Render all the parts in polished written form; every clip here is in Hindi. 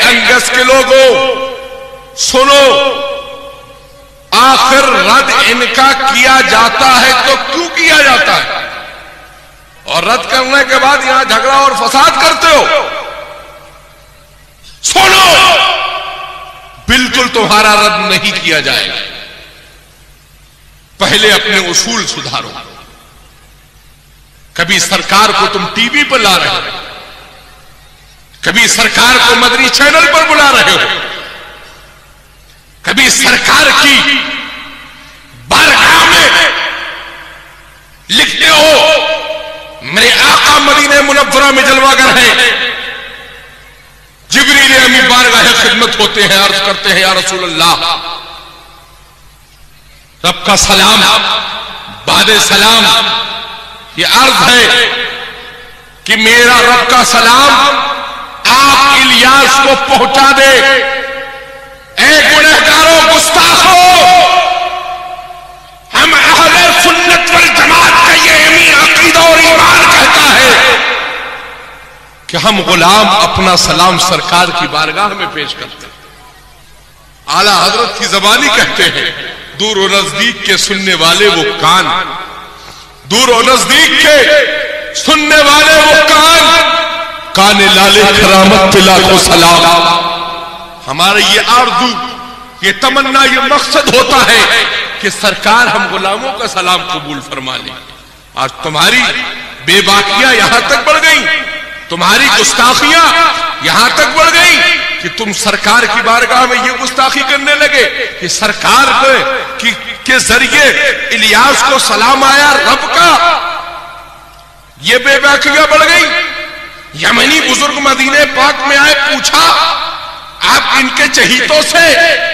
अंगस के लोगों सुनो, आखिर रद्द इनका किया जाता है तो क्यों किया जाता है? और रद्द करने के बाद यहां झगड़ा और फसाद करते हो। सुनो, बिल्कुल तुम्हारा रद्द नहीं किया जाएगा। पहले अपने उसूल सुधारो। कभी सरकार को तुम टीवी पर ला रहे हो, कभी सरकार को मदनी चैनल पर बुला रहे हो, कभी सरकार की बारगाह में लिखते हो मेरे आका मदीने मुनव्वरा में जलवागर हैं, जिब्रील अमीन बारगाह खिदमत होते हैं, अर्ज करते हैं या रसूल अल्लाह, रब का सलाम बादे सलाम, ये अर्ज है कि मेरा रब का सलाम आप इलियास को पहुंचा दे। ऐ गुनहगारों, गुस्ताखों, हम अहले सुन्नत वल जमात का ये अमीन अकीदा और ईमान कहता है कि हम गुलाम अपना सलाम सरकार की बारगाह में पेश करते हैं। आला हजरत की ज़बानी कहते हैं, दूर और नजदीक के सुनने वाले वो कान, दूर और नजदीक के सुनने वाले वो कान, काने लाले करामत तिला को सलाम। हमारा ये आरज़ू, ये तमन्ना, ये मकसद होता है कि सरकार हम गुलामों का सलाम कबूल फरमा ले। आज तुम्हारी बेबाकियां यहां तक बढ़ गई, तुम्हारी गुस्ताखियां यहां तक बढ़ गई कि तुम सरकार की बारगाह में ये गुस्ताखी करने लगे कि सरकार के जरिए इलियास को सलाम आया रब का। ये बेबाकियां बढ़ गई। यमनी बुजुर्ग मदीने पाक में आए, पूछा आप इनके चहीतों से,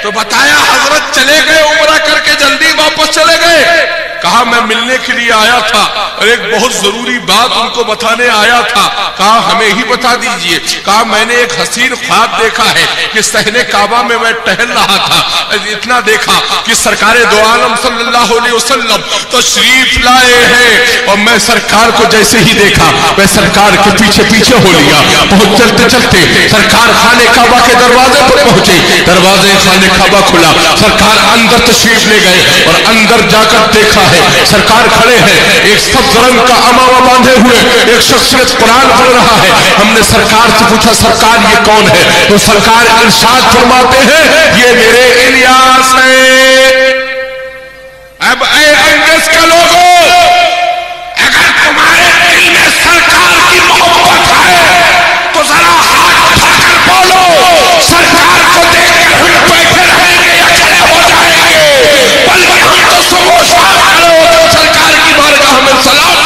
तो बताया हजरत चले गए उम्रा करके, जल्दी वापस चले गए। कहा मैं मिलने के लिए आया था और एक बहुत जरूरी बात उनको बताने आया था। कहा हमें ही बता दीजिए। कहा मैंने एक हसीन ख्वाब देखा है कि सहने काबा में मैं टहल रहा था, इतना देखा कि सरकारे दो आलम सल्लल्लाहु अलैहि वसल्लम तशरीफ लाए हैं और मैं सरकार को जैसे ही देखा मैं सरकार के पीछे पीछे हो लिया। बहुत चलते चलते सरकार खाने काबा के दरवाजे पर पहुंचे, दरवाजे खाने काबा खुला, सरकार अंदर तशरीफ ले गए और अंदर जाकर देखा सरकार खड़े हैं, एक सब्ज रंग का अमामा बांधे हुए एक शख्सियत कुरान पढ़ रहा है। हमने सरकार से पूछा सरकार ये कौन है? तो सरकार इरशाद फरमाते हैं ये मेरे इलियास है। अब ऐ अंग्रेज के लोगों, अगर तुम्हारे दिल में सरकार की मोहब्बत है तो जरा हाथ उठाकर बोलो, सरकार को देखकर हम बैठे रहेंगे या खड़े हो जाएंगे? बल्कि हम तो सुबह शाम सरकार की बारगाह में सलाम।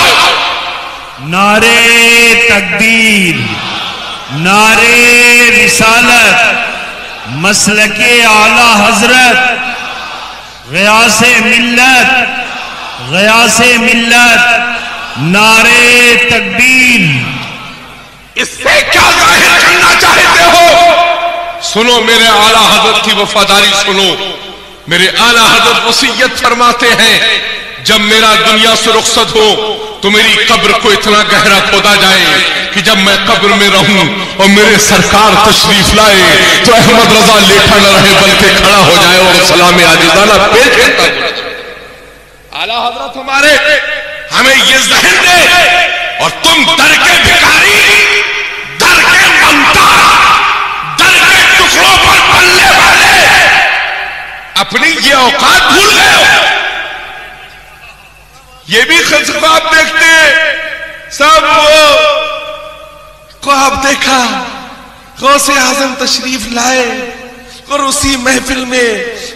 नारे तकदीर, नारे रिसालत, मसलके आला हजरत, ग़यासे मिल्लत, ग़यासे मिल्लत, नारे तकबीर। इससे क्या जाहिर करना चाहते हो? सुनो मेरे आला हजरत की वफादारी सुनो। मेरे आला हजरत वसीयत फरमाते हैं जब मेरा दुनिया से रुखसत हो तो मेरी कब्र को इतना गहरा खोदा जाए कि जब मैं कब्र में रहूं और मेरे सरकार तशरीफ लाए तो अहमद रजा लेटा न रहे बल्कि खड़ा हो जाए और सलाम आजिज़ाना पेश करता है। आला हजरत हमारे हमें ये ज़हन दे और तुम दर के भिखारी, दर के ममता, दर के टुकड़ों पर पलने वाले अपनी ये औकात भूल गए हो। ये भी ख्वाब देखते सब ख्वाब देखा, गौसे आजम तशरीफ लाए और उसी महफिल में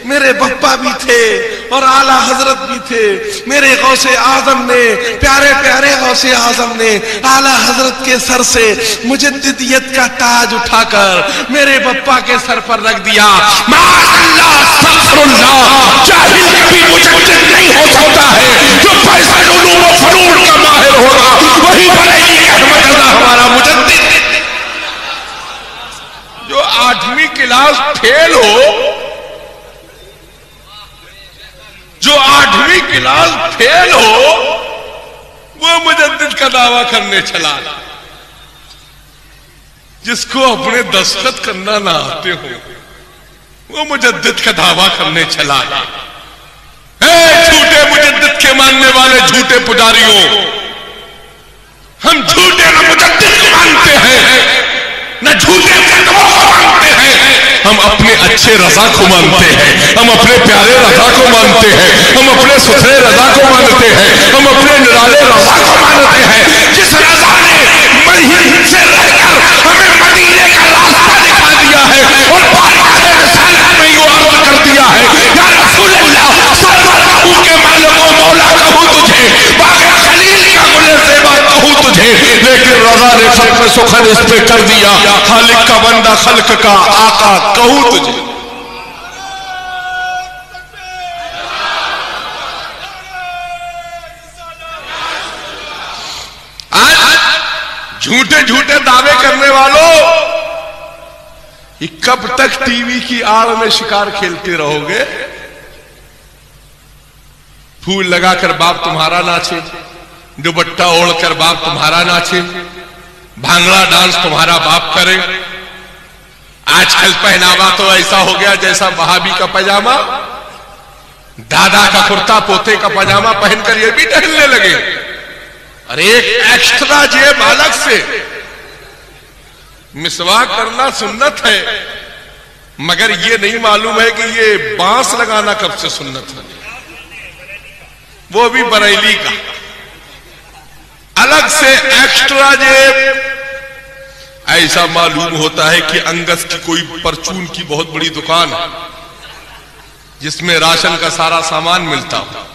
मेरे बप्पा भी थे और आला हजरत भी थे। मेरे गौसे आजम ने, प्यारे प्यारे गौसे आजम ने आला हजरत के सर से मुजद्दिदियत का ताज उठाकर मेरे बप्पा के सर पर रख दिया। माअल्लाह, अस्तगफिरुल्लाह, जाहिल कभी मुजद्दिद नहीं हो सकता है। जो फैसल उलूम व फनून का माहिर होगा वही बनेगी अहमद रजा हमारा मुजद्दिद। जो 8वीं क्लास फेल हो, जो 8वीं क्लास फेल हो, वो मुजद्दिद का दावा करने चला। जिसको अपने दस्तखत करना ना आते हो वो मुजद्दिद का दावा करने चला है। झूठे मुजद्दिद के मानने वाले झूठे पुजारियों, हम झूठे न मुजद्दिद को मानते हैं न झूठे फतवा को मानते हैं। हम अपने अच्छे रजा को मानते हैं, हम अपने प्यारे रजा को मानते हैं, हम अपने सुथरे रजा को मानते हैं, हम अपने निराले रजा को मानते हैं। जिस रजा ने मदीने से रहकर हमें मदीने का रास्ता दिखा दिया है और बारगाह रिसालत में यूं अर्ज कर दिया है, या रसूल अल्लाह सरवर कहूं के मालिक व मौला कहूं तुझे, बाग़े खलील का गुल ज़ेबा कहूं तुझे, लेकिन रजा ने खत्म सुखन इस पे कर दिया, खालिक का बंदा खल्क का आका कहूं तुझे। आज झूठे झूठे दावे करने वालों, ये कब तक टीवी की आड़ में शिकार खेलते रहोगे? फूल लगाकर बाप तुम्हारा नाचे, दुपट्टा ओढ़कर बाप तुम्हारा नाचे, भांगड़ा डांस तुम्हारा बाप करे। आजकल पहनावा तो ऐसा हो गया जैसा वहाबी का पजामा, दादा का कुर्ता पोते का पजामा पहनकर ये भी टहलने लगे। अरे एक एक्स्ट्रा जेब अलग से, मिसवाक करना सुन्नत है, मगर ये नहीं मालूम है कि ये बांस लगाना कब से सुन्नत है, वो भी बरेली का अलग से एक्स्ट्रा जेब। ऐसा मालूम होता है कि अंगस की कोई परचून की बहुत बड़ी दुकान है जिसमें राशन का सारा सामान मिलता हो।